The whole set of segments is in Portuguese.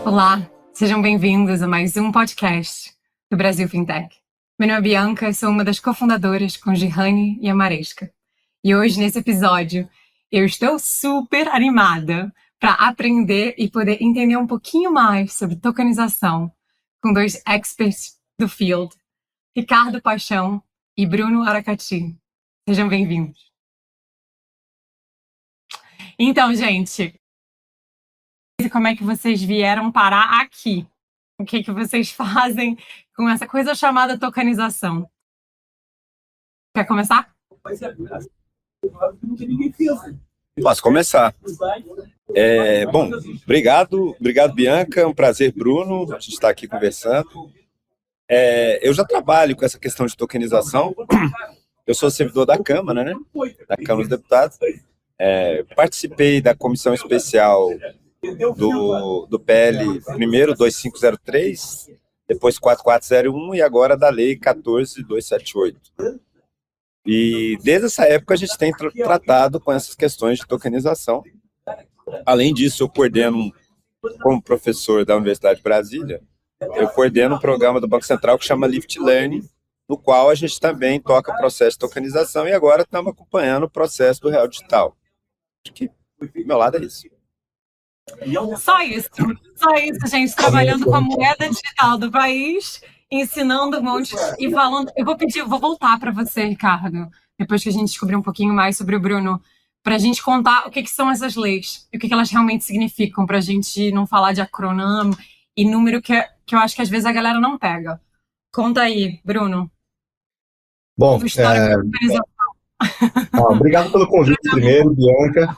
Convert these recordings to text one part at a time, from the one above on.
Olá, sejam bem-vindos a mais um podcast do Brasil Fintech. Meu nome é Bianca, sou uma das cofundadoras com Gihane e a Maresca. E hoje, nesse episódio, eu estou super animada para aprender e poder entender um pouquinho mais sobre tokenização com dois experts do field, Ricardo Paixão e Bruno Aracati. Sejam bem-vindos. Então, gente, como é que vocês vieram parar aqui? O que vocês fazem com essa coisa chamada tokenização? Quer começar? Posso começar. Bom, obrigado, Bianca, é um prazer, Bruno, a gente está aqui conversando. Eu já trabalho com essa questão de tokenização, eu sou servidor da Câmara, né? Da Câmara dos Deputados. Participei da comissão especial do PL, primeiro 2503, depois 4401 e agora da Lei 14278. E desde essa época a gente tem tratado com essas questões de tokenização. Além disso, eu coordeno, como professor da Universidade de Brasília, eu coordeno um programa do Banco Central que chama Lift Learning, no qual a gente também toca o processo de tokenização e agora estamos acompanhando o processo do Real Digital. Acho que do meu lado é isso. Só isso, gente, trabalhando com a moeda digital do país, ensinando um monte e falando. Eu vou voltar para você, Ricardo, depois que a gente descobrir um pouquinho mais sobre o Bruno, para a gente contar o que são essas leis e o que elas realmente significam, para a gente não falar de acronômico e número que eu acho que às vezes a galera não pega. Conta aí, Bruno. Bom, obrigado pelo convite primeiro, Bianca.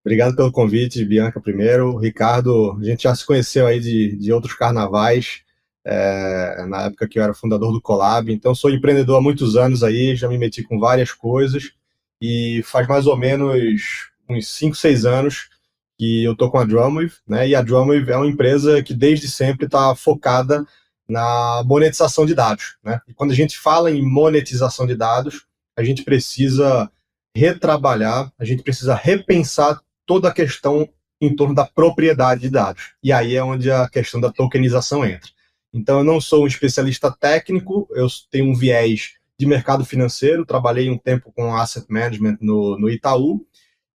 Obrigado pelo convite, Bianca, primeiro. Ricardo, a gente já se conheceu aí de outros carnavais, na época que eu era fundador do Colab, então sou empreendedor há muitos anos aí, já me meti com várias coisas, e faz mais ou menos uns 5, 6 anos que eu tô com a Drumwave, né? E a Drumwave é uma empresa que desde sempre está focada na monetização de dados, né? E quando a gente fala em monetização de dados, a gente precisa retrabalhar, a gente precisa repensar toda a questão em torno da propriedade de dados. E aí é onde a questão da tokenização entra. Então, eu não sou um especialista técnico, eu tenho um viés de mercado financeiro, trabalhei um tempo com asset management no Itaú,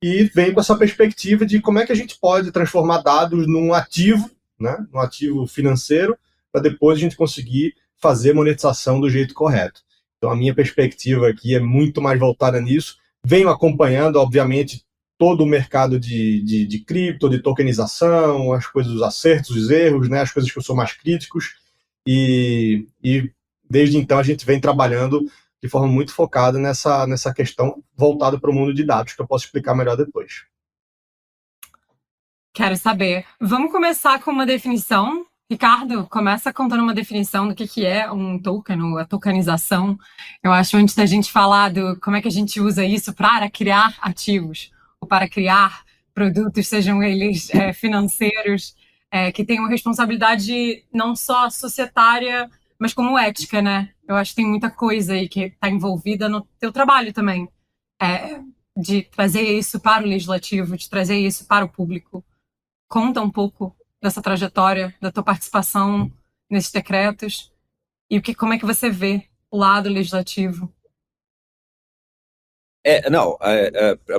e venho com essa perspectiva de como é que a gente pode transformar dados num ativo, né, num ativo financeiro, para depois a gente conseguir fazer monetização do jeito correto. Então, a minha perspectiva aqui é muito mais voltada nisso. Venho acompanhando, obviamente, todo o mercado de cripto, de tokenização, as coisas, os acertos, os erros, né, as coisas que eu sou mais críticos, e desde então a gente vem trabalhando de forma muito focada nessa questão voltada para o mundo de dados, que eu posso explicar melhor depois. Quero saber. Vamos começar com uma definição. Ricardo, começa contando uma definição do que é um token, ou a tokenização. Eu acho, antes da gente falar do como é que a gente usa isso para criar ativos, ou para criar produtos, sejam eles financeiros, que tenham responsabilidade não só societária, mas como ética, né? Eu acho que tem muita coisa aí que está envolvida no teu trabalho também, de trazer isso para o legislativo, de trazer isso para o público. Conta um pouco dessa trajetória, da tua participação nesses decretos e como é que você vê o lado legislativo.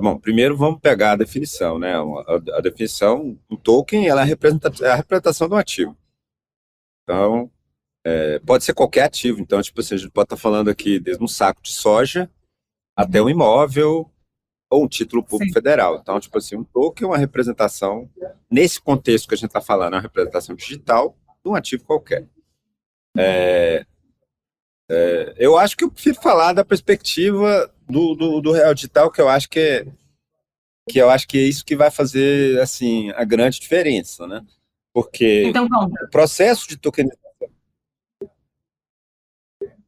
Bom, primeiro vamos pegar a definição, né? A definição, o token, ela é a representação de um ativo. Então, pode ser qualquer ativo. Então, tipo assim, a gente pode estar falando aqui desde um saco de soja até um imóvel ou um título público federal. Então, tipo assim, um token é uma representação, nesse contexto que a gente está falando, é uma representação digital de um ativo qualquer. Eu acho que eu prefiro falar da perspectiva do Real Digital, que eu acho que é isso que vai fazer, assim, a grande diferença, né? Porque então, o processo de tokenização...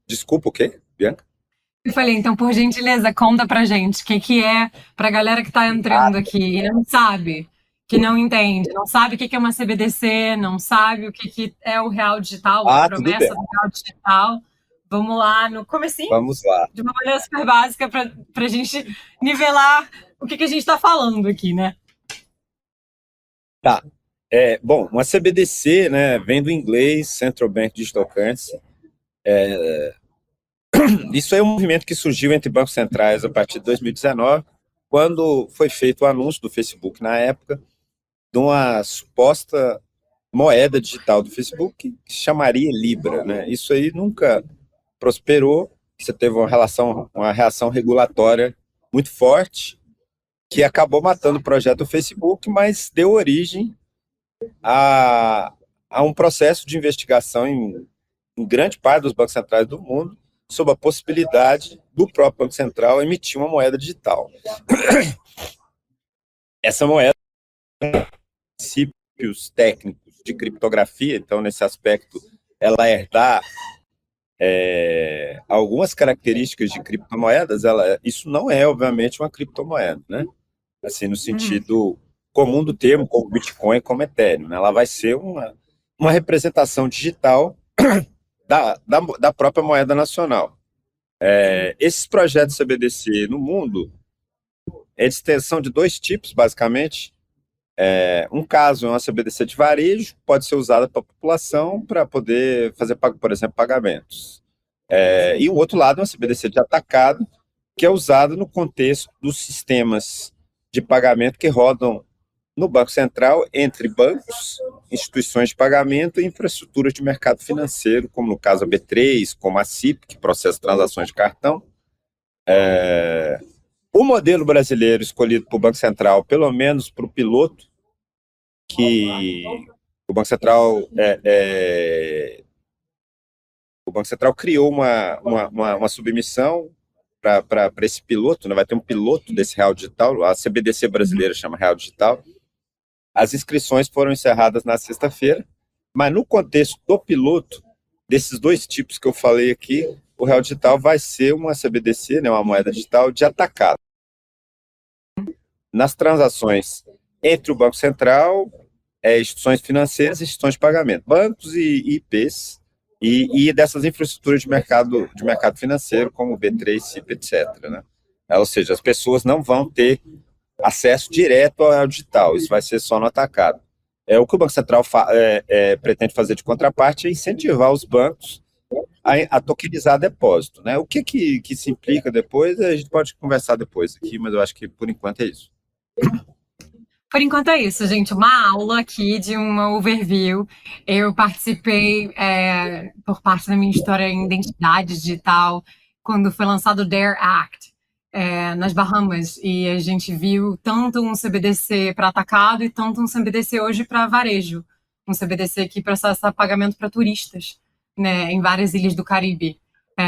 Desculpa, o quê, Bianca? Eu falei, então, por gentileza, conta pra gente o que é, pra galera que tá entrando aqui e não sabe, que não entende, não sabe o que é uma CBDC, não sabe o que é o Real Digital, a promessa do Real Digital. Vamos lá no comecinho. Vamos lá. De uma maneira super básica pra gente nivelar o que a gente tá falando aqui, né? Tá. Bom, uma CBDC, né, vem do inglês, Central Bank Digital Currency. Isso é um movimento que surgiu entre bancos centrais a partir de 2019, quando foi feito o anúncio do Facebook, na época, de uma suposta moeda digital do Facebook que se chamaria Libra, né? Isso aí nunca prosperou, você teve uma reação regulatória muito forte, que acabou matando o projeto do Facebook, mas deu origem a um processo de investigação em grande parte dos bancos centrais do mundo sobre a possibilidade do próprio Banco Central emitir uma moeda digital. Essa moeda tem princípios técnicos de criptografia, então, nesse aspecto, ela herdar algumas características de criptomoedas. Isso não é, obviamente, uma criptomoeda, né? Assim, no sentido comum do termo, como Bitcoin, como Ethereum, né? Ela vai ser uma representação digital da própria moeda nacional. Esses projetos CBDC no mundo, eles são de dois tipos, basicamente. Um caso é uma CBDC de varejo, pode ser usada para a população para poder fazer, por exemplo, pagamentos. E o outro lado é uma CBDC de atacado, que é usada no contexto dos sistemas de pagamento que rodam no Banco Central entre bancos, instituições de pagamento e infraestruturas de mercado financeiro, como no caso a B3, como a CIP, que processa transações de cartão. O modelo brasileiro escolhido por Banco Central, pelo menos para o piloto, que o Banco Central criou uma submissão para esse piloto, né? Vai ter um piloto desse Real Digital, a CBDC brasileira chama Real Digital. As inscrições foram encerradas na sexta-feira, mas no contexto do piloto, desses dois tipos que eu falei aqui, o Real Digital vai ser uma CBDC, né, uma moeda digital de atacado. Nas transações entre o Banco Central, instituições financeiras e instituições de pagamento, bancos e IPs, e dessas infraestruturas de mercado financeiro, como B3, CIP, etc. Né? Ou seja, as pessoas não vão ter acesso direto ao digital, isso vai ser só no atacado. O que o Banco Central pretende fazer de contraparte é incentivar os bancos a tokenizar depósito. Né? O que se implica depois, a gente pode conversar depois aqui, mas eu acho que por enquanto é isso. Por enquanto é isso, gente. Uma aula aqui de uma overview. Eu participei por parte da minha história em identidade digital quando foi lançado o Dare Act nas Bahamas, e a gente viu tanto um CBDC para atacado e tanto um CBDC hoje para varejo. Um CBDC que processa pagamento para turistas, né, em várias ilhas do Caribe.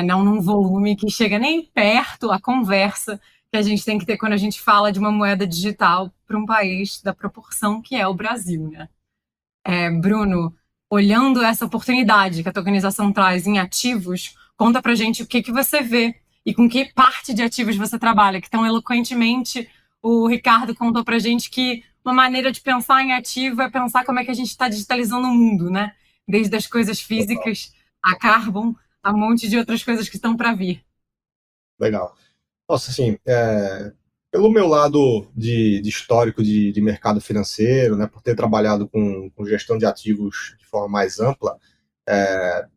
Não num volume que chega nem perto a conversa que a gente tem que ter quando a gente fala de uma moeda digital para um país da proporção que é o Brasil, né? Bruno, olhando essa oportunidade que a tokenização traz em ativos, conta pra gente o que você vê e com que parte de ativos você trabalha, que tão eloquentemente o Ricardo contou pra gente que uma maneira de pensar em ativo é pensar como é que a gente está digitalizando o mundo, né? Desde as coisas físicas, a carbon, a um monte de outras coisas que estão para vir. Legal. Nossa, assim, pelo meu lado de histórico de mercado financeiro, né, por ter trabalhado com gestão de ativos de forma mais ampla,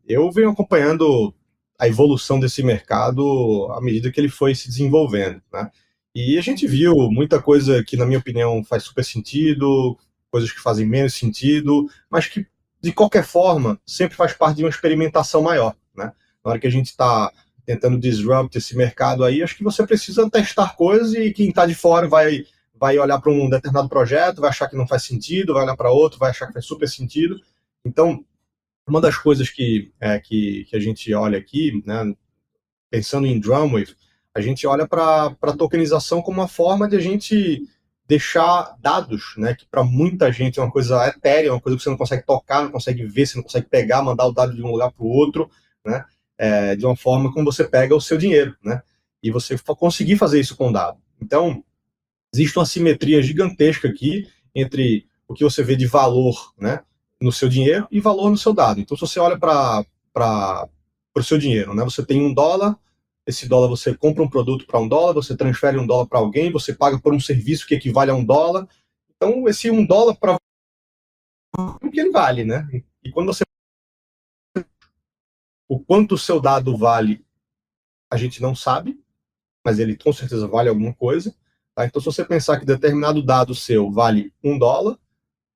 eu venho acompanhando a evolução desse mercado à medida que ele foi se desenvolvendo, né? E a gente viu muita coisa que, na minha opinião, faz super sentido, coisas que fazem menos sentido, mas que, de qualquer forma, sempre faz parte de uma experimentação maior, né? Na hora que a gente está tentando disrupt esse mercado aí, acho que você precisa testar coisas e quem está de fora vai olhar para um determinado projeto, vai achar que não faz sentido, vai olhar para outro, vai achar que faz super sentido. Então, uma das coisas que a gente olha aqui, né, pensando em Drumwave, a gente olha para a tokenização como uma forma de a gente deixar dados, né, que para muita gente é uma coisa etérea, uma coisa que você não consegue tocar, não consegue ver, você não consegue pegar, mandar o dado de um lugar para o outro, né, de uma forma como você pega o seu dinheiro, né, e você conseguir fazer isso com o dado. Então, existe uma simetria gigantesca aqui entre o que você vê de valor, né, no seu dinheiro e valor no seu dado. Então, se você olha para o seu dinheiro, né, você tem $1, esse dólar você compra um produto para $1, você transfere $1 para alguém, você paga por um serviço que equivale a $1. Então, esse $1 para o que ele vale, né? E quando você o quanto o seu dado vale, a gente não sabe, mas ele com certeza vale alguma coisa. Tá? Então, se você pensar que determinado dado seu vale $1,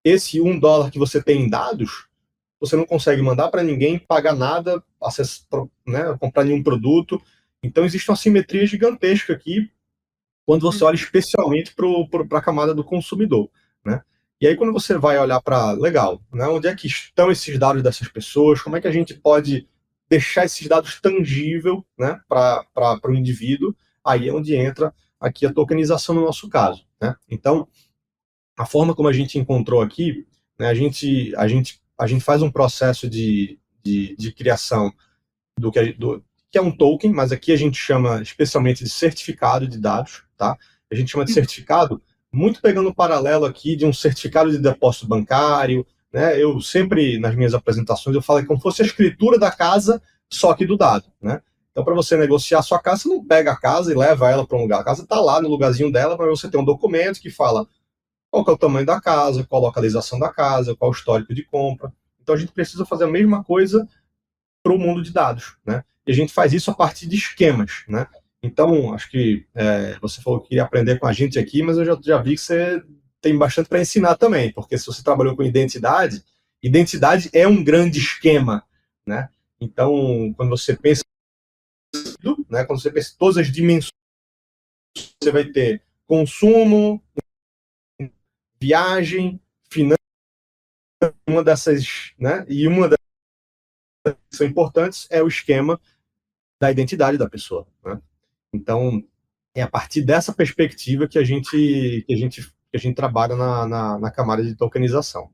esse $1 que você tem em dados, você não consegue mandar para ninguém, pagar nada, né, comprar nenhum produto. Então, existe uma simetria gigantesca aqui quando você olha especialmente para a camada do consumidor. Né? E aí, quando você vai olhar para, legal, né, onde é que estão esses dados dessas pessoas, como é que a gente pode deixar esses dados tangíveis, né, para o indivíduo, aí é onde entra aqui a tokenização no nosso caso. Né? Então, a forma como a gente encontrou aqui, né, a gente faz um processo de criação que é um token, mas aqui a gente chama especialmente de certificado de dados, tá? A gente chama de certificado, muito pegando um paralelo aqui de um certificado de depósito bancário, né? Eu sempre, nas minhas apresentações, eu falo que como fosse a escritura da casa, só que do dado, né? Então, para você negociar a sua casa, você não pega a casa e leva ela para um lugar. A casa está lá no lugarzinho dela, mas você tem um documento que fala qual que é o tamanho da casa, qual a localização da casa, qual o histórico de compra. Então, a gente precisa fazer a mesma coisa para o mundo de dados, né? E a gente faz isso a partir de esquemas, né? Então, acho que você falou que queria aprender com a gente aqui, mas eu já vi que você tem bastante para ensinar também, porque se você trabalhou com identidade, identidade é um grande esquema, né? Então, quando você pensa, né, quando você pensa em todas as dimensões, você vai ter consumo, viagem, finanças, uma dessas, né? E uma das que são importantes é o esquema da identidade da pessoa, né? Então, é a partir dessa perspectiva que a gente trabalha na camada de tokenização.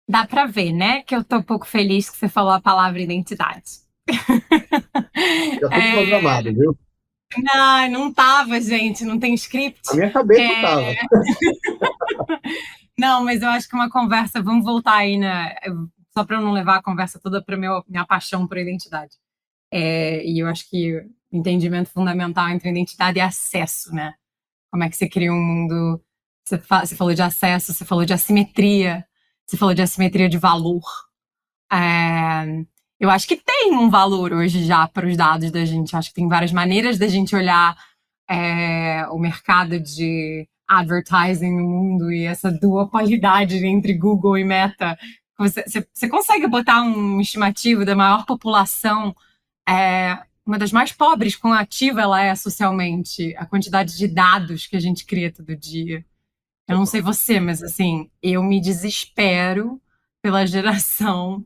Dá pra ver, né, que eu tô um pouco feliz que você falou a palavra identidade. Já tudo programado, viu? Não, não tava, gente, não tem script. A minha cabeça não tava. Não, mas eu acho que uma conversa, vamos voltar aí, né? Só para eu não levar a conversa toda para minha paixão por identidade. E eu acho que o entendimento fundamental entre identidade e acesso, né? Como é que você cria um mundo. Você falou de acesso, você falou de assimetria, você falou de assimetria de valor. Eu acho que tem um valor hoje já para os dados da gente. Acho que tem várias maneiras da gente olhar o mercado de advertising no mundo e essa dualidade entre Google e Meta. Você consegue botar um estimativo da maior população, uma das mais pobres, quão ativa ela é socialmente, a quantidade de dados que a gente cria todo dia. Eu não sei você, mas assim, eu me desespero pela geração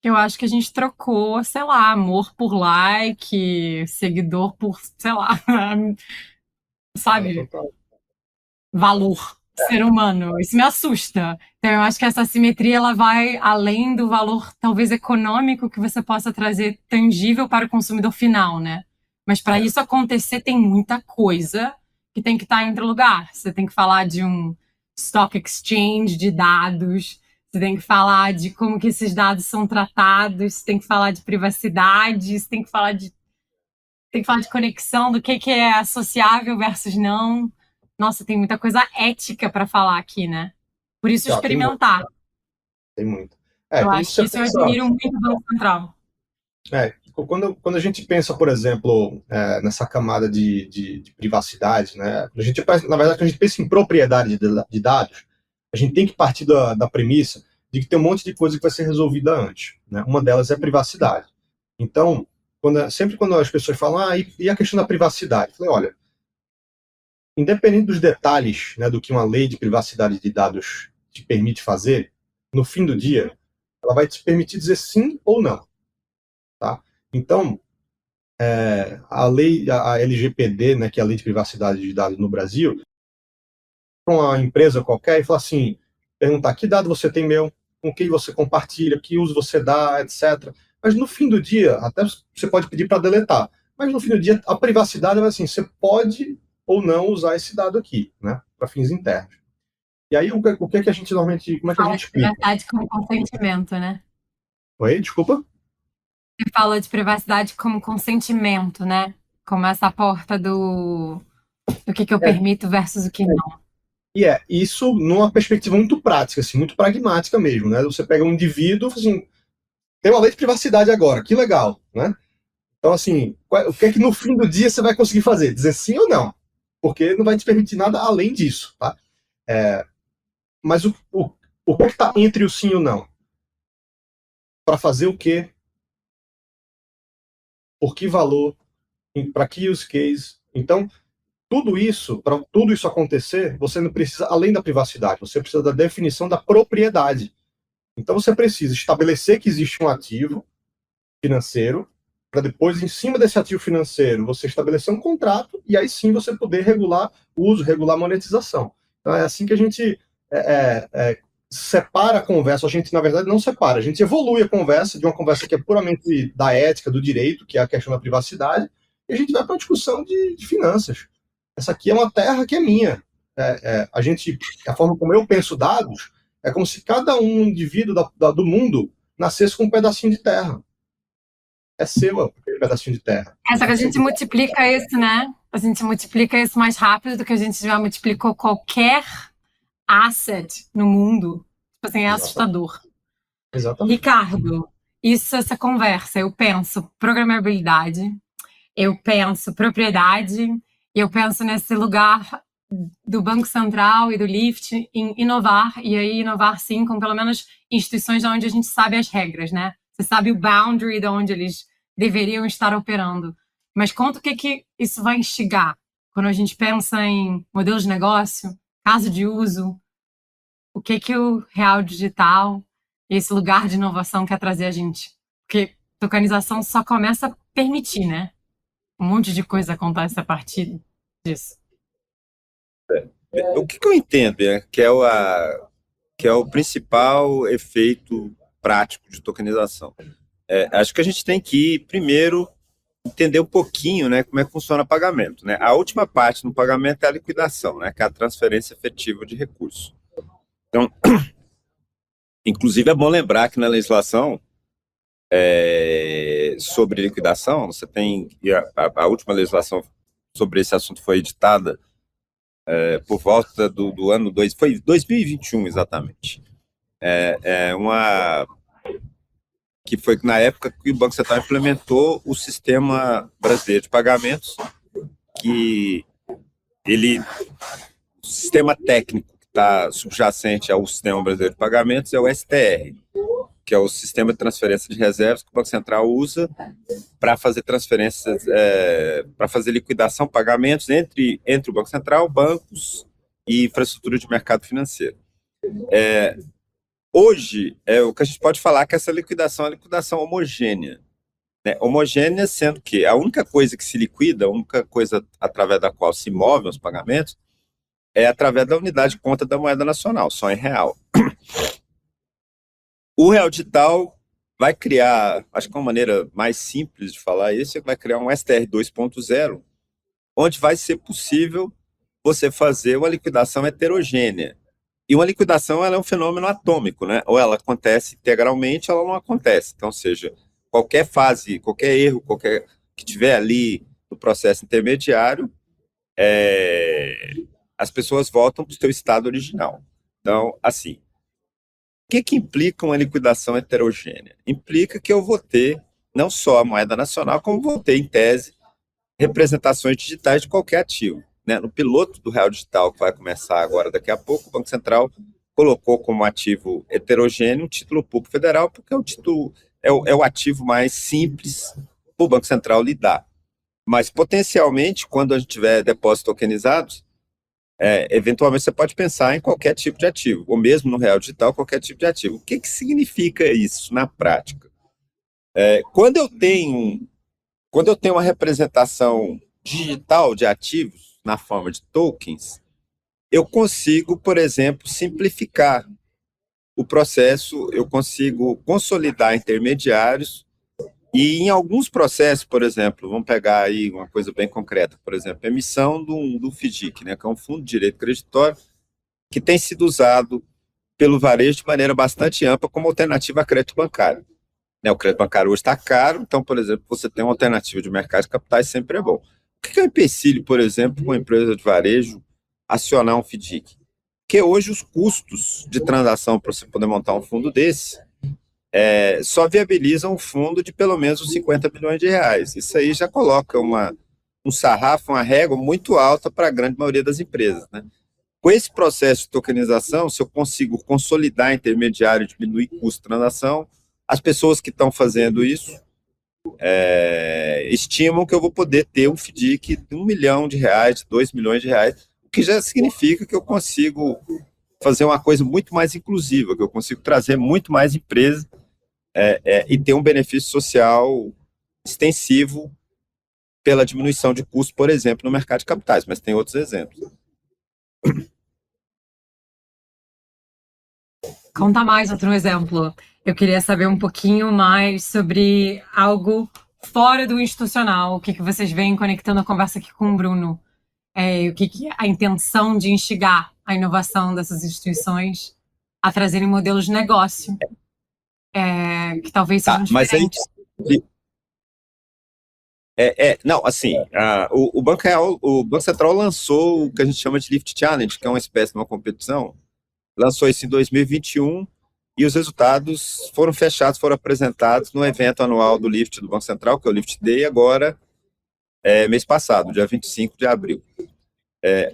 que eu acho que a gente trocou, sei lá, amor por like, seguidor por, sei lá, sabe? Valor, ser humano. Isso me assusta. Então, eu acho que essa assimetria ela vai além do valor, talvez econômico, que você possa trazer tangível para o consumidor final, né? Mas para isso acontecer, tem muita coisa que tem que estar em outro lugar. Você tem que falar de um stock exchange de dados, você tem que falar de como que esses dados são tratados, você tem que falar de privacidade, você tem que falar de conexão, do que é associável versus não. Nossa, tem muita coisa ética para falar aqui, né? Por isso experimentar. Tem muito. Eu acho que isso eu admiro muito do Banco Central. Quando a gente pensa, por exemplo, nessa camada de privacidade, né? Na verdade, quando a gente pensa em propriedade de dados, a gente tem que partir da premissa de que tem um monte de coisa que vai ser resolvida antes. Né? Uma delas é a privacidade. Então, sempre quando as pessoas falam, e a questão da privacidade? Eu falei, olha, independente dos detalhes, né, do que uma lei de privacidade de dados te permite fazer, no fim do dia, ela vai te permitir dizer sim ou não. Tá? Então, a LGPD, né, que é a Lei de Privacidade de Dados no Brasil, para uma empresa qualquer e falar assim, perguntar que dado você tem meu, com quem você compartilha, que uso você dá, etc. Mas no fim do dia, até você pode pedir para deletar, mas no fim do dia, a privacidade é assim, você pode ou não usar esse dado aqui, né, para fins internos. E aí, o que é que a gente normalmente, como é que a gente explica? Privacidade como consentimento, né? Oi, desculpa? Você fala de privacidade como consentimento, né? Como essa porta do que eu permito versus o que não. E isso numa perspectiva muito prática, assim, muito pragmática mesmo, né? Você pega um indivíduo, assim, tem uma lei de privacidade agora, que legal, né? Então, assim, o que é que no fim do dia você vai conseguir fazer? Dizer sim ou não? Porque não vai te permitir nada além disso, tá? Mas o que está entre o sim e o não? Para fazer o quê? Por que valor? Para que use case? Então, tudo isso, para tudo isso acontecer, você não precisa, além da privacidade, você precisa da definição da propriedade. Então, você precisa estabelecer que existe um ativo financeiro, para depois, em cima desse ativo financeiro, você estabelecer um contrato e aí sim você poder regular o uso, regular a monetização. Então, é assim que a gente separa a conversa. A gente, na verdade, não separa, a gente evolui a conversa de uma conversa que é puramente da ética, do direito, que é a questão da privacidade, e a gente vai para uma discussão de finanças. Essa aqui é uma terra que é minha. A forma como eu penso dados é como se cada um indivíduo do mundo nascesse com um pedacinho de terra. É seu aquele pedacinho de terra. Só que a gente multiplica isso, né? A gente multiplica isso mais rápido do que a gente já multiplicou qualquer asset no mundo. Tipo assim, é assustador. Exatamente. Ricardo, essa conversa, eu penso programabilidade, eu penso propriedade, e eu penso nesse lugar do Banco Central e do LIFT em inovar, e aí inovar sim com pelo menos instituições onde a gente sabe as regras, né? Você sabe o boundary de onde eles deveriam estar operando. Mas conta o que isso vai instigar quando a gente pensa em modelos de negócio, caso de uso, o que o real digital e esse lugar de inovação quer trazer a gente. Porque tokenização só começa a permitir, né? Um monte de coisa acontece a partir disso. O que eu entendo que é o principal efeito prático de tokenização. Acho que a gente tem que, primeiro, entender um pouquinho, né, como é que funciona o pagamento. Né? A última parte no pagamento é a liquidação, né, que é a transferência efetiva de recursos. Então, inclusive, é bom lembrar que na legislação sobre liquidação, você tem a última legislação sobre esse assunto foi editada por volta do ano foi 2021 exatamente. Que foi na época que o Banco Central implementou o sistema brasileiro de pagamentos, que o sistema técnico que está subjacente ao sistema brasileiro de pagamentos é o STR, que é o sistema de transferência de reservas que o Banco Central usa para fazer transferências, para fazer liquidação, pagamentos entre o Banco Central, bancos e infraestrutura de mercado financeiro. Hoje, o que a gente pode falar é que essa liquidação é uma liquidação homogênea. Né? Homogênea sendo que a única coisa que se liquida, a única coisa através da qual se movem os pagamentos, é através da unidade de conta da moeda nacional, só em real. O real digital vai criar, acho que uma maneira mais simples de falar isso, é que vai criar um STR 2.0, onde vai ser possível você fazer uma liquidação heterogênea. E uma liquidação ela é um fenômeno atômico, né? Ou ela acontece integralmente, ou ela não acontece. Então, ou seja, qualquer fase, qualquer erro, qualquer que tiver ali no processo intermediário, as pessoas voltam para o seu estado original. Então, assim, o que implica uma liquidação heterogênea? Implica que eu vou ter não só a moeda nacional, como vou ter, em tese, representações digitais de qualquer ativo. Né? No piloto do Real Digital, que vai começar agora daqui a pouco, o Banco Central colocou como ativo heterogêneo um título público federal, porque é o ativo mais simples para o Banco Central lidar. Mas, potencialmente, quando a gente tiver depósitos tokenizados, eventualmente você pode pensar em qualquer tipo de ativo, ou mesmo no Real Digital, qualquer tipo de ativo. O que significa isso na prática? Quando eu tenho uma representação digital de ativos, na forma de tokens, eu consigo, por exemplo, simplificar o processo, eu consigo consolidar intermediários e em alguns processos, por exemplo, vamos pegar aí uma coisa bem concreta, por exemplo, a emissão do FDIC, né, que é um fundo de direito creditório, que tem sido usado pelo varejo de maneira bastante ampla como alternativa a crédito bancário. Né, o crédito bancário hoje está caro, então, por exemplo, você tem uma alternativa de mercado de capitais sempre é bom. O que é um empecilho, por exemplo, para uma empresa de varejo acionar um FDIC? Porque hoje os custos de transação para você poder montar um fundo desse só viabilizam um fundo de pelo menos uns 50 milhões de reais. Isso aí já coloca um sarrafo, uma régua muito alta para a grande maioria das empresas, né? Com esse processo de tokenização, se eu consigo consolidar intermediário e diminuir custo de transação, as pessoas que estão fazendo isso estimam que eu vou poder ter um FDIC de 1 milhão de reais, de 2 milhões de reais, o que já significa que eu consigo fazer uma coisa muito mais inclusiva, que eu consigo trazer muito mais empresas e ter um benefício social extensivo pela diminuição de custo, por exemplo, no mercado de capitais, mas tem outros exemplos. Conta mais outro exemplo. Eu queria saber um pouquinho mais sobre algo fora do institucional. O que vocês veem conectando a conversa aqui com o Bruno? O que é a intenção de instigar a inovação dessas instituições a trazerem modelos de negócio que talvez sejam diferentes. Não, assim, o Banco Central lançou o que a gente chama de Lift Challenge, que é uma espécie de uma competição. Lançou isso em 2021 e os resultados foram fechados, foram apresentados no evento anual do Lift do Banco Central, que é o Lift Day, agora, mês passado, dia 25 de abril.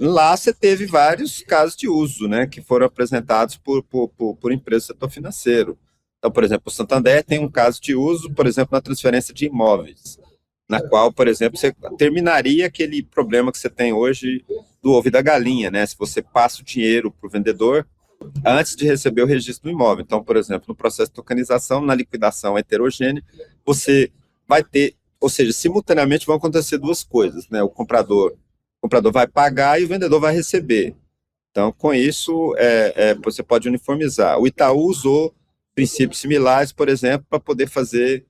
Lá você teve vários casos de uso, né, que foram apresentados por empresas do setor financeiro. Então, por exemplo, o Santander tem um caso de uso, por exemplo, na transferência de imóveis, na qual, por exemplo, você terminaria aquele problema que você tem hoje do ovo e da galinha, né? Se você passa o dinheiro para o vendedor antes de receber o registro do imóvel. Então, por exemplo, no processo de tokenização, na liquidação heterogênea, você vai ter, ou seja, simultaneamente vão acontecer duas coisas, né? O comprador vai pagar e o vendedor vai receber. Então, com isso, você pode uniformizar. O Itaú usou princípios similares, por exemplo, para poder fazer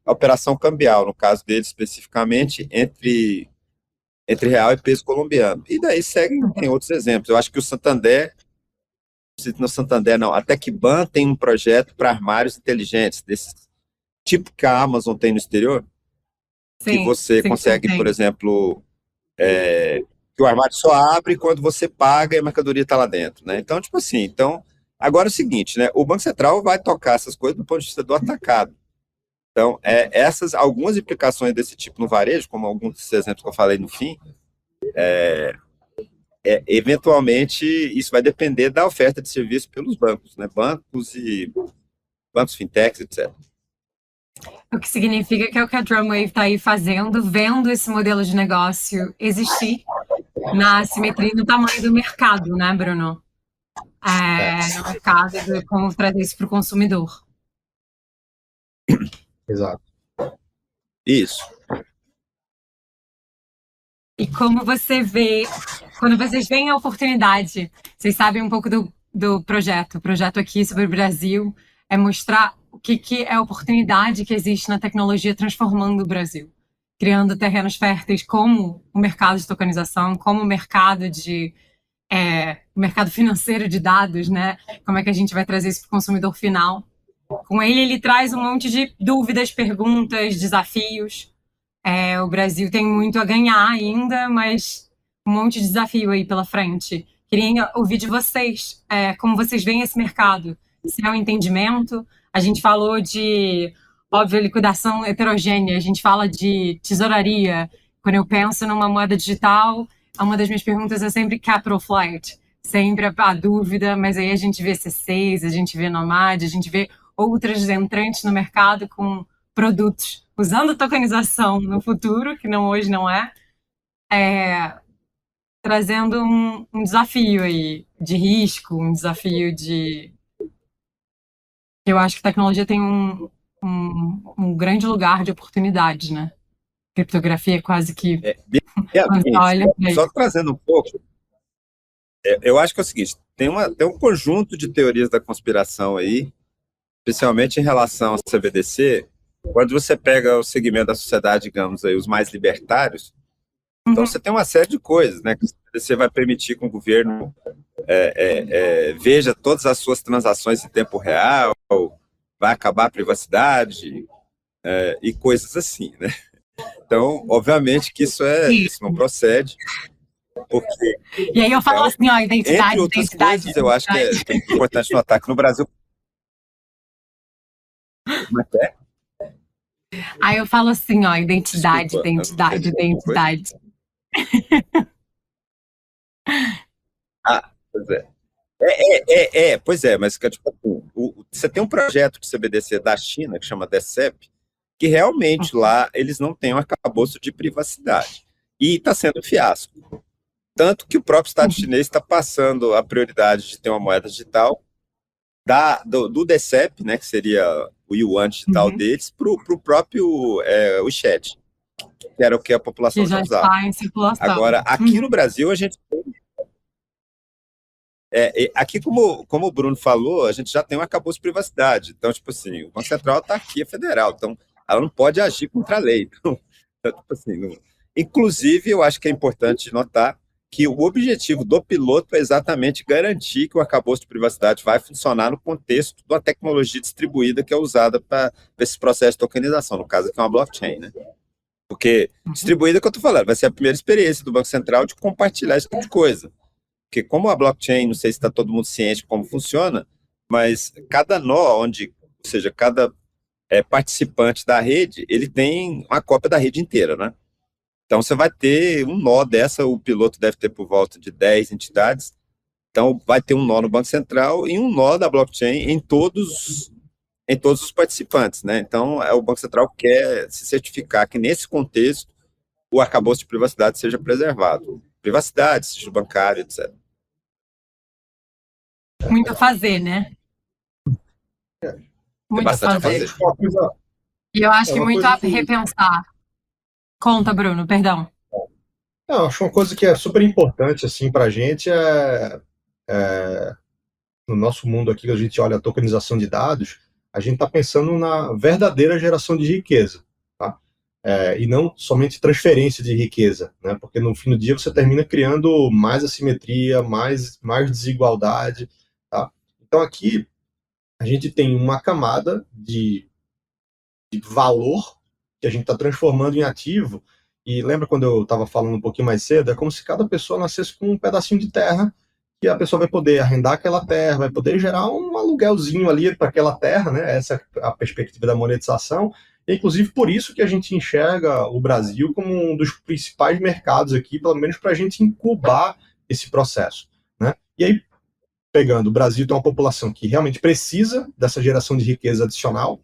a operação cambial, no caso dele especificamente, entre real e peso colombiano. E daí tem outros exemplos. Eu acho que o Santander, no Santander não, a Tecban tem um projeto para armários inteligentes, desse tipo que a Amazon tem no exterior, que você consegue, por exemplo, que o armário só abre quando você paga e a mercadoria está lá dentro, né? Então, tipo assim, agora é o seguinte, né? O Banco Central vai tocar essas coisas do ponto de vista do atacado. Então, algumas implicações desse tipo no varejo, como alguns desses exemplos que eu falei no fim, eventualmente isso vai depender da oferta de serviço pelos bancos, né? Bancos fintechs, etc. O que significa que é o que a Drumwave está aí fazendo, vendo esse modelo de negócio existir na simetria do tamanho do mercado, né, Bruno? No mercado, como trazer isso para o consumidor. Exato. Isso. E como você vê, quando vocês veem a oportunidade, vocês sabem um pouco do projeto. O projeto aqui sobre o Brasil é mostrar o que é a oportunidade que existe na tecnologia transformando o Brasil, criando terrenos férteis como o mercado de tokenização, como o mercado o mercado financeiro de dados, né? Como é que a gente vai trazer isso para o consumidor final? Com ele traz um monte de dúvidas, perguntas, desafios. O Brasil tem muito a ganhar ainda, mas um monte de desafio aí pela frente. Queria ouvir de vocês, como vocês veem esse mercado, se é um entendimento. A gente falou de, óbvio, liquidação heterogênea, a gente fala de tesouraria. Quando eu penso numa moeda digital, uma das minhas perguntas é sempre capital flight, sempre a dúvida, mas aí a gente vê C6, a gente vê Nomad, a gente vê outras entrantes no mercado com produtos usando tokenização no futuro, que hoje não trazendo um desafio aí de risco, um desafio de... Eu acho que a tecnologia tem um grande lugar de oportunidade, né? Criptografia é quase que... Só trazendo um pouco, eu acho que é o seguinte, tem um conjunto de teorias da conspiração aí, especialmente em relação ao CBDC. Quando você pega o segmento da sociedade, digamos, aí, os mais libertários, então você tem uma série de coisas, né? Que você vai permitir que o governo veja todas as suas transações em tempo real, vai acabar a privacidade e coisas assim, né? Então, obviamente que isso não procede. Porque, E aí eu falo então, assim, ó, entre identidade, outras identidade, coisas, eu acho que identidade. que é importante notar que no Brasil. Como é que é? Aí eu falo assim, ó, identidade, Desculpa, eu não identidade, entendi alguma coisa. identidade. Ah, pois é. Pois é, mas tipo, assim, você tem um projeto de CBDC da China que chama DCEP, que realmente lá eles não têm um arcabouço de privacidade. E está sendo um fiasco. Tanto que o próprio Estado chinês está passando a prioridade de ter uma moeda digital do DCEP, né, que seria o yuan digital Uhum. deles, para o próprio WeChat, que era o que a população Que já já usava. está em circulação. Agora, aqui no Uhum. Brasil, a gente aqui, como o Bruno falou, a gente já tem um arcabouço de privacidade. Então, tipo assim, o Banco Central está aqui, é federal. Então, ela não pode agir contra a lei. Então, tipo assim, inclusive, eu acho que é importante notar que o objetivo do piloto é exatamente garantir que o arcabouço de privacidade vai funcionar no contexto de uma tecnologia distribuída que é usada para esse processo de tokenização, no caso aqui é uma blockchain, né? Porque distribuída, que eu estou falando, vai ser a primeira experiência do Banco Central de compartilhar esse tipo de coisa. Porque como a blockchain, não sei se está todo mundo ciente de como funciona, mas cada nó, ou seja, cada participante da rede, ele tem uma cópia da rede inteira, né? Então você vai ter um nó dessa, o piloto deve ter por volta de 10 entidades, então vai ter um nó no Banco Central e um nó da blockchain em todos os participantes, né? Então o Banco Central quer se certificar que nesse contexto o arcabouço de privacidade seja preservado. Privacidade, sigilo bancário, etc. Muito a fazer, né? Tem Muito a bastante a fazer. fazer. E eu acho É que uma muito coisa a que repensar. Conta, Bruno, perdão. eu acho uma coisa que é super importante assim para a gente é no nosso mundo aqui que a gente olha a tokenização de dados, a gente está pensando na verdadeira geração de riqueza, tá? E não somente transferência de riqueza, né? Porque no fim do dia você termina criando mais assimetria, mais desigualdade, tá? Então aqui a gente tem uma camada de valor que a gente está transformando em ativo. E lembra quando eu estava falando um pouquinho mais cedo? É como se cada pessoa nascesse com um pedacinho de terra que a pessoa vai poder arrendar aquela terra, vai poder gerar um aluguelzinho ali para aquela terra, né? Essa é a perspectiva da monetização. E, inclusive, por isso que a gente enxerga o Brasil como um dos principais mercados aqui, pelo menos para a gente incubar esse processo, né? E aí, pegando, o Brasil tem uma população que realmente precisa dessa geração de riqueza adicional.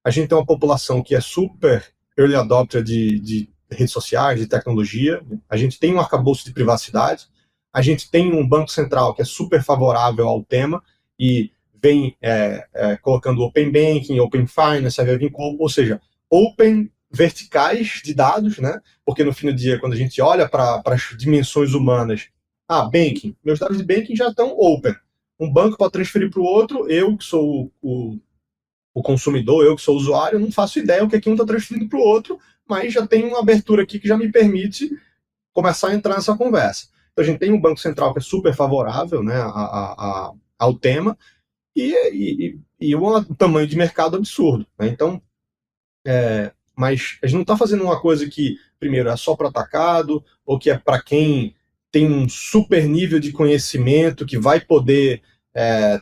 A gente tem uma população que é super early adopter de redes sociais, de tecnologia. A gente tem um arcabouço de privacidade. A gente tem um banco central que é super favorável ao tema e vem colocando Open Banking, Open Finance, ou seja, Open verticais de dados, né? Porque no fim do dia, quando a gente olha para as dimensões humanas, banking, meus dados de banking já estão open. Um banco pode transferir para o outro, eu que sou o consumidor, eu que sou usuário, não faço ideia o que um está transferindo para o outro, mas já tem uma abertura aqui que já me permite começar a entrar nessa conversa. Então a gente tem um Banco Central que é super favorável, né, ao tema e um tamanho de mercado absurdo, né? Então, mas a gente não está fazendo uma coisa que, primeiro, é só para atacado, ou que é para quem tem um super nível de conhecimento, que vai poder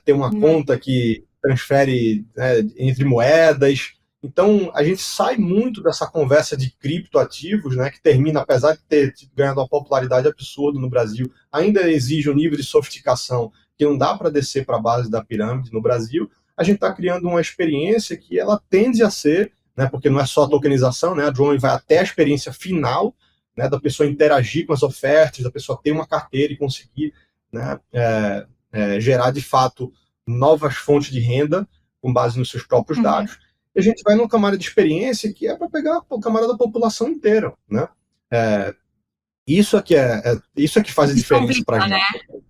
ter uma conta que transfere entre moedas. Então, a gente sai muito dessa conversa de criptoativos, né, que termina, apesar de ter ganhado uma popularidade absurda no Brasil, ainda exige um nível de sofisticação que não dá para descer para a base da pirâmide no Brasil. A gente está criando uma experiência que ela tende a ser, né, porque não é só a tokenização, né, a drone vai até a experiência final, né, da pessoa interagir com as ofertas, da pessoa ter uma carteira e conseguir, né, gerar de fato novas fontes de renda com base nos seus próprios dados. E a gente vai numa camada de experiência que é para pegar a camada da população inteira, né? Isso é que faz a diferença para a gente. Né?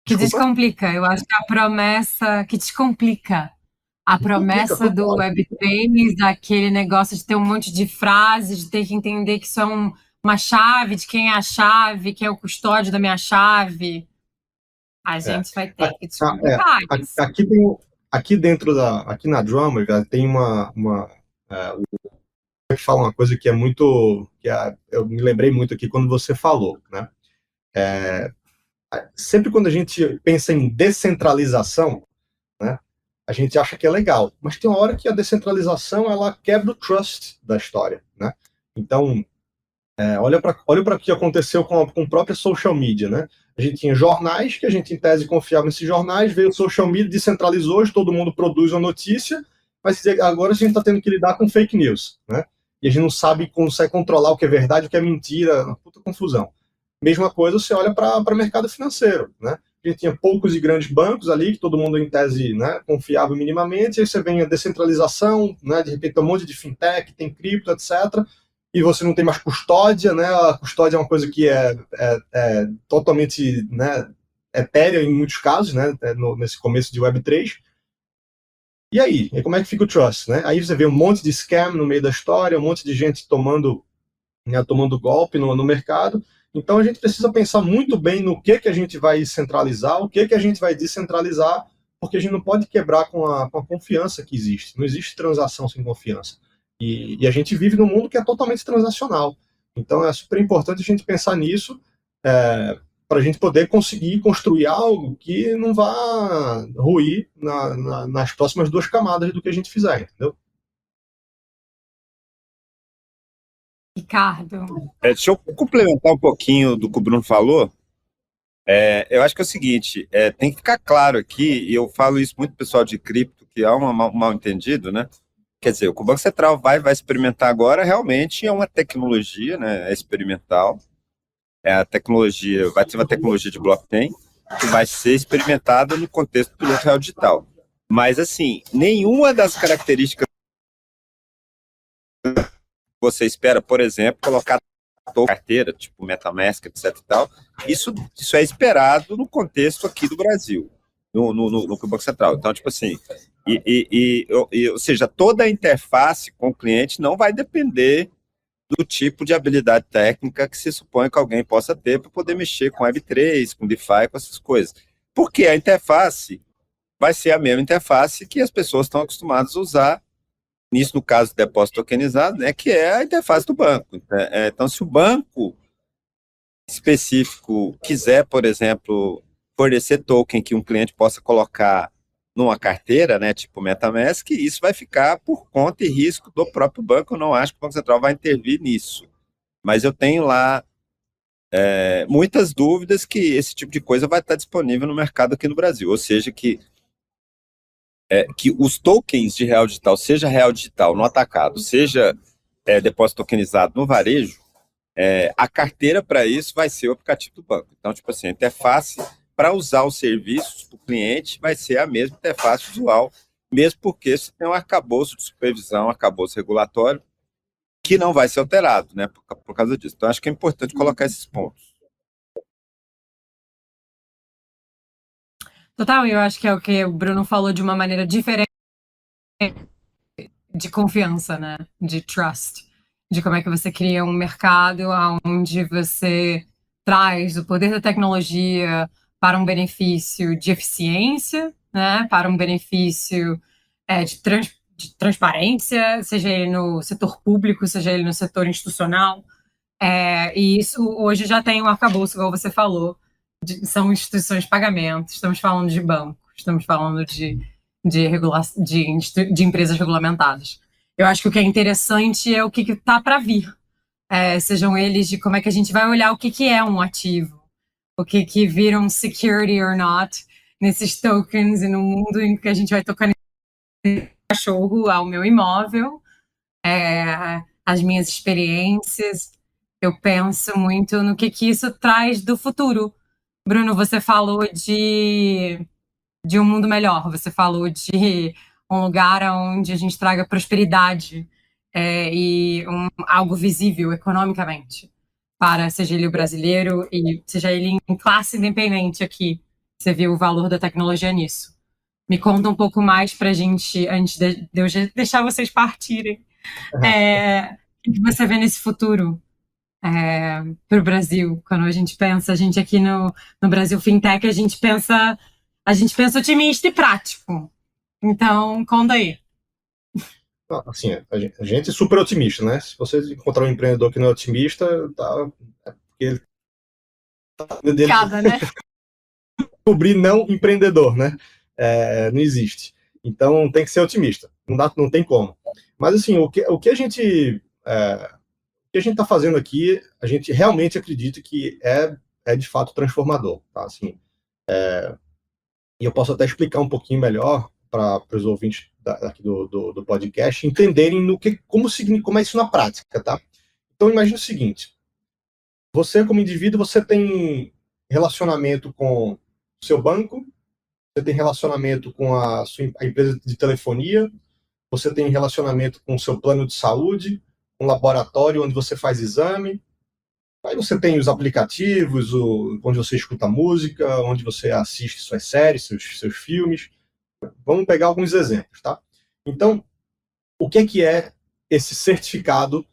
Que descomplica. Eu acho que a promessa que descomplica. A promessa do Web3, aquele negócio de ter um monte de frases, de ter que entender que isso é uma chave, de quem é a chave, quem é o custódio da minha chave. A gente vai ter que descomplicar isso. Aqui dentro aqui na Drummer, tem eu falo uma coisa que é muito, eu me lembrei muito aqui quando você falou, né? Sempre quando a gente pensa em descentralização, né, a gente acha que é legal, mas tem uma hora que a descentralização ela quebra o trust da história, né? Então, olha para o que aconteceu com a própria social media, né? A gente tinha jornais, que a gente em tese confiava nesses jornais, veio o social media, descentralizou, hoje todo mundo produz uma notícia, mas agora a gente está tendo que lidar com fake news, né? E a gente não sabe, consegue controlar o que é verdade, o que é mentira, uma puta confusão. Mesma coisa você olha para o mercado financeiro, né? A gente tinha poucos e grandes bancos ali, que todo mundo em tese, né, confiava minimamente, e aí você vem a descentralização, né, de repente tem um monte de fintech, tem cripto, etc., e você não tem mais custódia, né? A custódia é uma coisa que é totalmente, né, etérea em muitos casos, né? Nesse começo de Web3. E aí? E como é que fica o trust, né? Aí você vê um monte de scam no meio da história, um monte de gente tomando golpe no mercado. Então a gente precisa pensar muito bem no que a gente vai centralizar, o que a gente vai descentralizar, porque a gente não pode quebrar com a confiança que existe. Não existe transação sem confiança. E a gente vive num mundo que é totalmente transacional. Então é super importante a gente pensar nisso, para a gente poder conseguir construir algo que não vá ruir nas próximas 2 camadas do que a gente fizer, entendeu? Ricardo. Deixa eu complementar um pouquinho do que o Bruno falou. Eu acho que é o seguinte, tem que ficar claro aqui, e eu falo isso muito pro pessoal de cripto, que há um mal entendido, né? Quer dizer, o que o Banco Central vai experimentar agora realmente é uma tecnologia, né? É experimental. A tecnologia, vai ser uma tecnologia de blockchain que vai ser experimentada no contexto do piloto real digital. Mas, assim, nenhuma das características que você espera, por exemplo, colocar carteira, tipo MetaMask, etc e tal, isso é esperado no contexto aqui do Brasil, no Banco Central. Então, tipo assim, ou seja, toda a interface com o cliente não vai depender do tipo de habilidade técnica que se supõe que alguém possa ter para poder mexer com Web3, com DeFi, com essas coisas. Porque a interface vai ser a mesma interface que as pessoas estão acostumadas a usar, nisso no caso do depósito tokenizado, né, que é a interface do banco. Então, se o banco específico quiser, por exemplo, fornecer token que um cliente possa colocar numa carteira, né, tipo MetaMask, isso vai ficar por conta e risco do próprio banco. Eu não acho que o Banco Central vai intervir nisso. Mas eu tenho lá muitas dúvidas que esse tipo de coisa vai estar disponível no mercado aqui no Brasil. Ou seja, que os tokens de real digital no atacado, seja depósito tokenizado no varejo, a carteira para isso vai ser o aplicativo do banco. Então, tipo assim, a interface para usar os serviços para o cliente vai ser a mesma interface usual, mesmo porque você tem um arcabouço de supervisão, um arcabouço regulatório, que não vai ser alterado, né, por causa disso. Então, acho que é importante colocar esses pontos. Total, eu acho que é o que o Bruno falou de uma maneira diferente de confiança, né? De trust. De como é que você cria um mercado onde você traz o poder da tecnologia para um benefício de eficiência, né? Para um benefício de transparência, seja ele no setor público, seja ele no setor institucional. E isso hoje já tem um arcabouço, igual você falou, são instituições de pagamento, estamos falando de banco, estamos falando de empresas regulamentadas. Eu acho que o que é interessante é o que está para vir. Sejam eles de como é que a gente vai olhar o que é um ativo, o que viram security or not nesses tokens e no mundo em que a gente vai tocando cachorro ao meu imóvel, as minhas experiências. Eu penso muito no que isso traz do futuro. Bruno, você falou de um mundo melhor, você falou de um lugar onde a gente traga prosperidade e algo visível economicamente para, seja ele o brasileiro e seja ele em classe independente aqui. Você viu o valor da tecnologia nisso. Me conta um pouco mais para a gente, antes de eu deixar vocês partirem. O que você vê nesse futuro para o Brasil? Quando a gente pensa, a gente aqui no Brasil Fintech, a gente pensa otimista e prático. Então, conta aí. Assim, a gente é super otimista, né? Se você encontrar um empreendedor que não é otimista, é porque ele dele Cada, né? descobrir não empreendedor, né? Não existe. Então tem que ser otimista. Não tem como. Mas assim, o que a gente está fazendo aqui, a gente realmente acredita que é de fato transformador, tá? Assim, e eu posso até explicar um pouquinho melhor para os ouvintes aqui do podcast entenderem como é isso na prática, tá? Então imagine o seguinte: você como indivíduo, você tem relacionamento com o seu banco, você tem relacionamento com a empresa de telefonia, você tem relacionamento com o seu plano de saúde, um laboratório onde você faz exame. Aí você tem os aplicativos, onde você escuta música, onde você assiste suas séries, seus filmes. Vamos pegar alguns exemplos, tá? Então, o que é esse certificado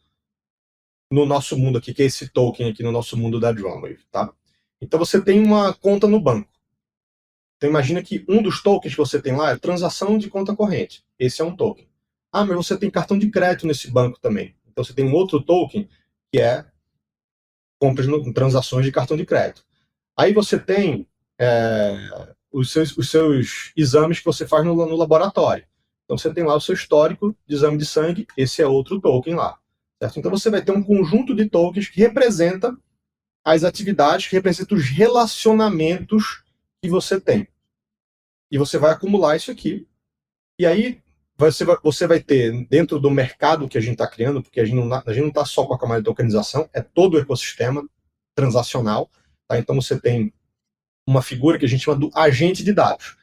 no nosso mundo aqui, que é esse token aqui no nosso mundo da Drumwave, tá? Então você tem uma conta no banco. Então imagina que um dos tokens que você tem lá é transação de conta corrente. Esse é um token. Ah, mas você tem cartão de crédito nesse banco também. Então você tem um outro token que é compras, transações de cartão de crédito. Aí você tem os seus exames que você faz no laboratório. Então você tem lá o seu histórico de exame de sangue, esse é outro token lá. Certo? Então você vai ter um conjunto de tokens que representa as atividades, que representa os relacionamentos que você tem. E você vai acumular isso aqui. E aí você vai ter, dentro do mercado que a gente está criando, porque a gente não está só com a camada de tokenização, é todo o ecossistema transacional. Tá? Então você tem uma figura que a gente chama do agente de dados.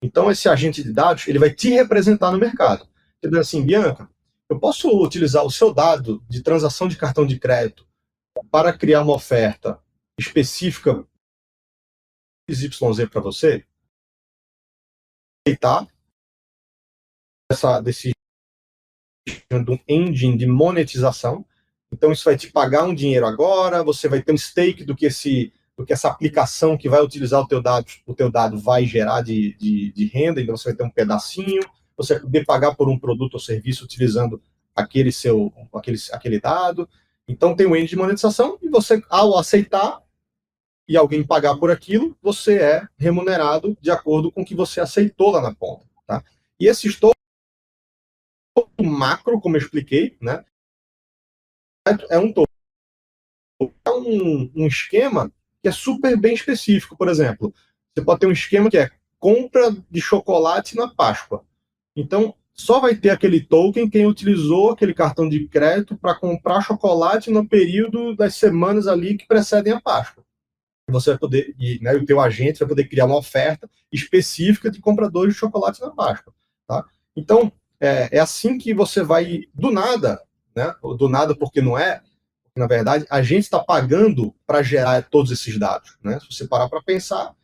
Então esse agente de dados ele vai te representar no mercado. Entendeu? Assim, Bianca, eu posso utilizar o seu dado de transação de cartão de crédito para criar uma oferta específica XYZ para você? Aceitar desse um engine de monetização. Então isso vai te pagar um dinheiro agora, você vai ter um stake do que essa aplicação que vai utilizar o teu dado vai gerar de renda, então você vai ter um pedacinho, você vai poder pagar por um produto ou serviço utilizando aquele dado. Então tem o engine de monetização e você, ao aceitar e alguém pagar por aquilo, você é remunerado de acordo com o que você aceitou lá na ponta. Tá? E esses macro, como eu expliquei, né? É um esquema que é super bem específico. Por exemplo, você pode ter um esquema que é compra de chocolate na Páscoa. Então, só vai ter aquele token quem utilizou aquele cartão de crédito para comprar chocolate no período das semanas ali que precedem a Páscoa. Você vai poder, né, o teu agente vai poder criar uma oferta específica de compradores de chocolate na Páscoa. Tá? Então, é assim que você vai, do nada, né, do nada porque não é, na verdade, a gente está pagando para gerar todos esses dados. Né? Se você parar para pensar,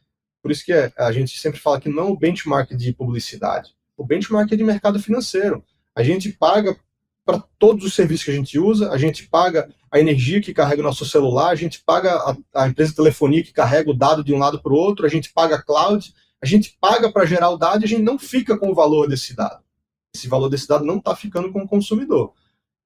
por isso que a gente sempre fala que não é o benchmark de publicidade, o benchmark é de mercado financeiro. A gente paga para todos os serviços que a gente usa, a gente paga a energia que carrega o nosso celular, a gente paga a empresa de telefonia que carrega o dado de um lado para o outro, a gente paga a cloud, a gente paga para gerar o dado e a gente não fica com o valor desse dado. Esse valor desse dado não está ficando com o consumidor.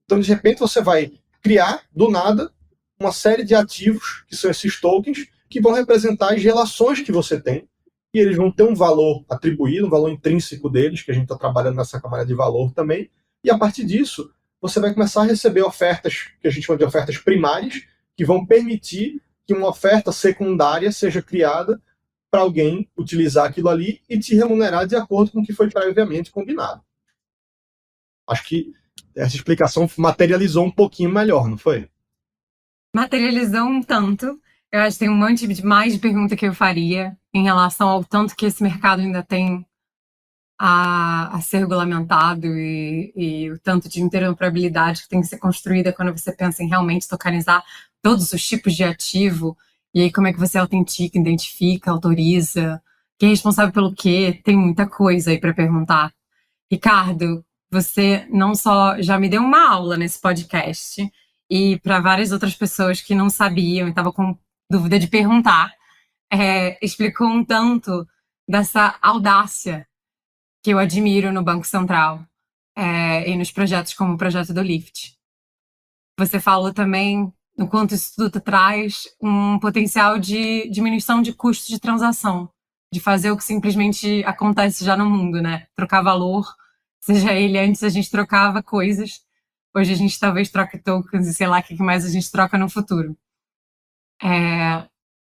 Então, de repente, você vai criar, do nada, uma série de ativos, que são esses tokens, que vão representar as relações que você tem, e eles vão ter um valor atribuído, um valor intrínseco deles, que a gente está trabalhando nessa camada de valor também, e a partir disso, você vai começar a receber ofertas, que a gente chama de ofertas primárias, que vão permitir que uma oferta secundária seja criada para alguém utilizar aquilo ali e te remunerar de acordo com o que foi previamente combinado. Acho que essa explicação materializou um pouquinho melhor, não foi? Materializou um tanto. Eu acho que tem um monte de mais de pergunta que eu faria em relação ao tanto que esse mercado ainda tem a ser regulamentado e o tanto de interoperabilidade que tem que ser construída quando você pensa em realmente tokenizar todos os tipos de ativo. E aí como é que você autentica, identifica, autoriza, quem é responsável pelo quê? Tem muita coisa aí para perguntar. Ricardo, você não só já me deu uma aula nesse podcast, e para várias outras pessoas que não sabiam e estavam com dúvida de perguntar, explicou um tanto dessa audácia que eu admiro no Banco Central e nos projetos como o projeto do Lift. Você falou também no quanto isso tudo traz um potencial de diminuição de custos de transação, de fazer o que simplesmente acontece já no mundo, né? Trocar valor, seja ele antes a gente trocava coisas, hoje a gente talvez troque tokens e sei lá o que mais a gente troca no futuro.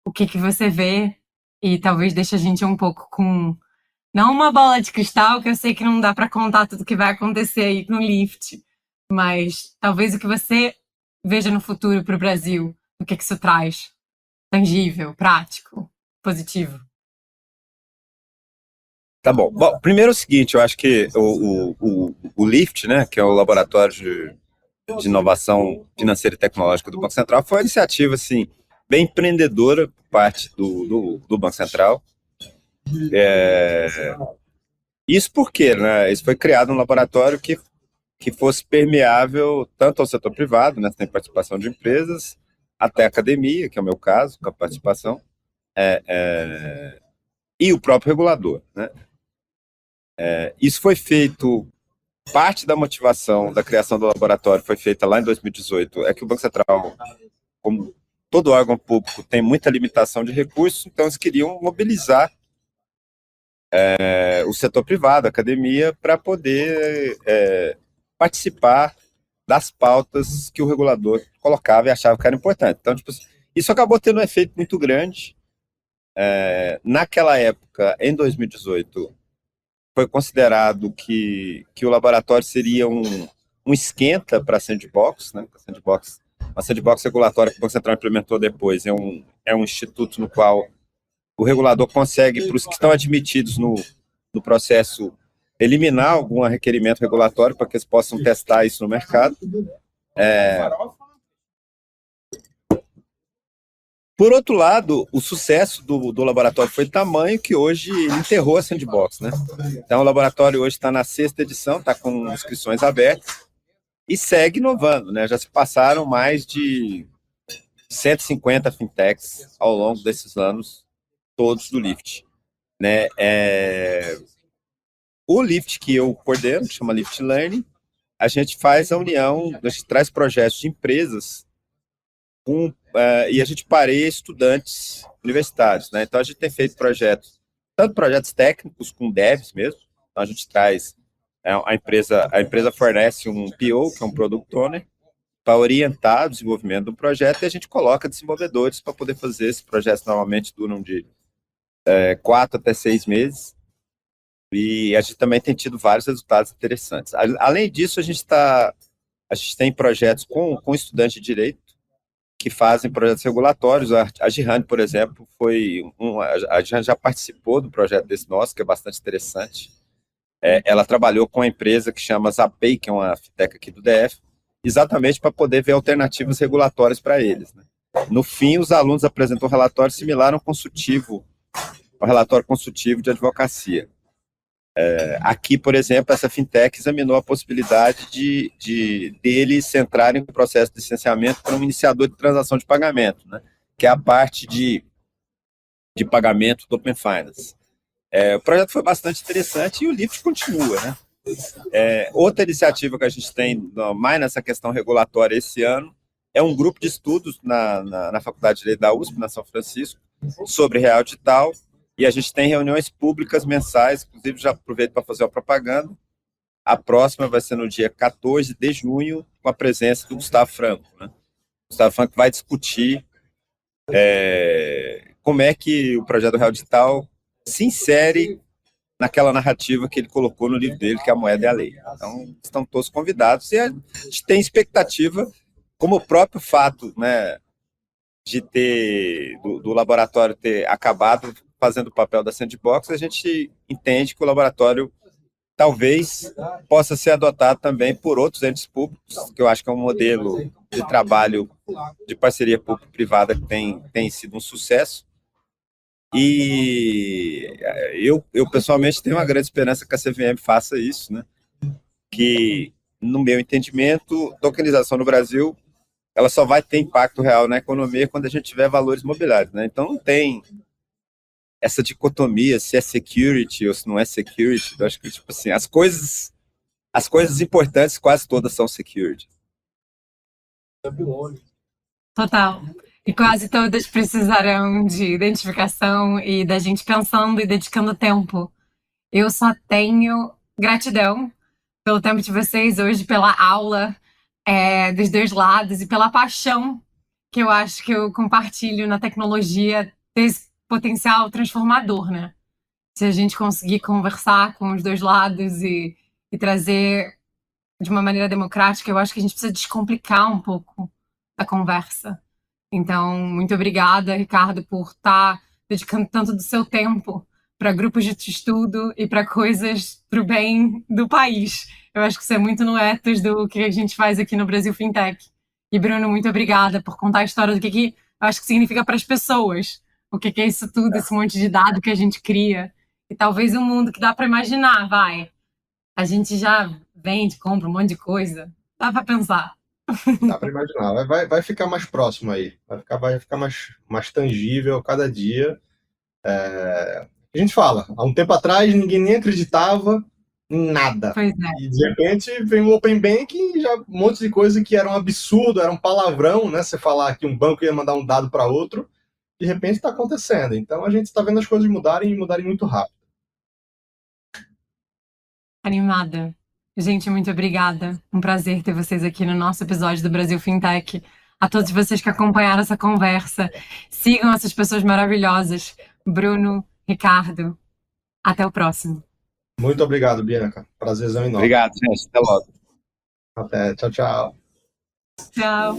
O que você vê e talvez deixe a gente um pouco com, não uma bola de cristal, que eu sei que não dá para contar tudo que vai acontecer aí com o Lyft, mas talvez o que você veja no futuro para o Brasil, o que isso traz, tangível, prático, positivo. Tá bom. Bom, primeiro é o seguinte, eu acho que o Lyft, né, que é o laboratório de inovação financeira e tecnológica do Banco Central, foi uma iniciativa assim, bem empreendedora por parte do Banco Central. Isso porque, né, isso foi criado um laboratório que fosse permeável tanto ao setor privado, né, tem participação de empresas, até a academia, que é o meu caso, com a participação, e o próprio regulador, né? Isso foi feito, parte da motivação da criação do laboratório foi feita lá em 2018, é que o Banco Central, como todo órgão público, tem muita limitação de recursos, então eles queriam mobilizar o setor privado, a academia, para poder participar das pautas que o regulador colocava e achava que era importante. Então, tipo, isso acabou tendo um efeito muito grande. Naquela época, em 2018, foi considerado que o laboratório seria um esquenta para a sandbox, né? Uma sandbox regulatória que o Banco Central implementou depois. É um instituto no qual o regulador consegue, para os que estão admitidos no processo, eliminar algum requerimento regulatório para que eles possam testar isso no mercado. Por outro lado, o sucesso do laboratório foi tamanho que hoje ele enterrou a sandbox, né? Então, o laboratório hoje está na 6ª edição, está com inscrições abertas e segue inovando, né? Já se passaram mais de 150 fintechs ao longo desses anos, todos do Lyft, né? O Lyft que eu coordeno, que chama Lyft Learning, a gente faz a união, a gente traz projetos de empresas e a gente pareia estudantes universitários, né? Então a gente tem feito projetos, tanto projetos técnicos com devs mesmo. Então a gente traz a empresa fornece um PO, que é um Product Owner, para orientar o desenvolvimento do projeto, e a gente coloca desenvolvedores para poder fazer esses projetos. Normalmente duram de 4 até 6 meses, e a gente também tem tido vários resultados interessantes. Além disso, a gente tem projetos com estudantes de direito que fazem projetos regulatórios. A Girane, por exemplo, a Girane já participou do projeto desse nosso, que é bastante interessante. Ela trabalhou com uma empresa que chama Zapay, que é uma fintech aqui do DF, exatamente para poder ver alternativas regulatórias para eles, né? No fim, os alunos apresentam um relatório similar a um relatório consultivo de advocacia. Aqui, por exemplo, essa fintech examinou a possibilidade deles entrarem no processo de licenciamento para um iniciador de transação de pagamento, né? Que é a parte de pagamento do Open Finance. O projeto foi bastante interessante e o Lyft continua, né? Outra iniciativa que a gente tem mais nessa questão regulatória esse ano é um grupo de estudos na Faculdade de Direito da USP, na São Francisco, sobre real digital, e a gente tem reuniões públicas mensais, inclusive já aproveito para fazer uma propaganda. A próxima vai ser no dia 14 de junho, com a presença do Gustavo Franco, né? O Gustavo Franco vai discutir como é que o projeto do real digital se insere naquela narrativa que ele colocou no livro dele, que é A Moeda e a Lei. Então, estão todos convidados, e a gente tem expectativa, como o próprio fato, né, do laboratório ter acabado fazendo o papel da sandbox, a gente entende que o laboratório talvez possa ser adotado também por outros entes públicos, que eu acho que é um modelo de trabalho de parceria público-privada que tem sido um sucesso. E eu pessoalmente tenho uma grande esperança que a CVM faça isso, né? Que, no meu entendimento, tokenização no Brasil, ela só vai ter impacto real na economia quando a gente tiver valores mobiliários, né? Então não tem essa dicotomia se é security ou se não é security. Eu acho que, tipo assim, as coisas importantes quase todas são security. Total. E quase todas precisarão de identificação e da gente pensando e dedicando tempo. Eu só tenho gratidão pelo tempo de vocês hoje, pela aula, dos dois lados e pela paixão que eu acho que eu compartilho na tecnologia desse potencial transformador, né? Se a gente conseguir conversar com os dois lados e trazer de uma maneira democrática, eu acho que a gente precisa descomplicar um pouco a conversa. Então, muito obrigada, Ricardo, por estar dedicando tanto do seu tempo para grupos de estudo e para coisas para o bem do país. Eu acho que isso é muito no ethos do que a gente faz aqui no Brasil Fintech. E, Bruno, muito obrigada por contar a história do que eu acho que significa para as pessoas. O que é isso tudo, esse monte de dado que a gente cria. E talvez um mundo que dá para imaginar, vai. A gente já vende, compra um monte de coisa. Dá para pensar. Dá para imaginar. Vai ficar mais próximo aí. Vai ficar mais tangível a cada dia. A gente fala, há um tempo atrás ninguém nem acreditava em nada. Pois é. E de repente vem o Open Banking e já um monte de coisa que era um absurdo, era um palavrão, né? Você falar que um banco ia mandar um dado para outro, de repente está acontecendo. Então a gente está vendo as coisas mudarem e mudarem muito rápido. Animada. Gente, muito obrigada. Um prazer ter vocês aqui no nosso episódio do Brasil Fintech. A todos vocês que acompanharam essa conversa. Sigam essas pessoas maravilhosas. Bruno, Ricardo. Até o próximo. Muito obrigado, Bianca. Prazerzão enorme. Obrigado, gente. Até logo. Até. Tchau, tchau. Tchau.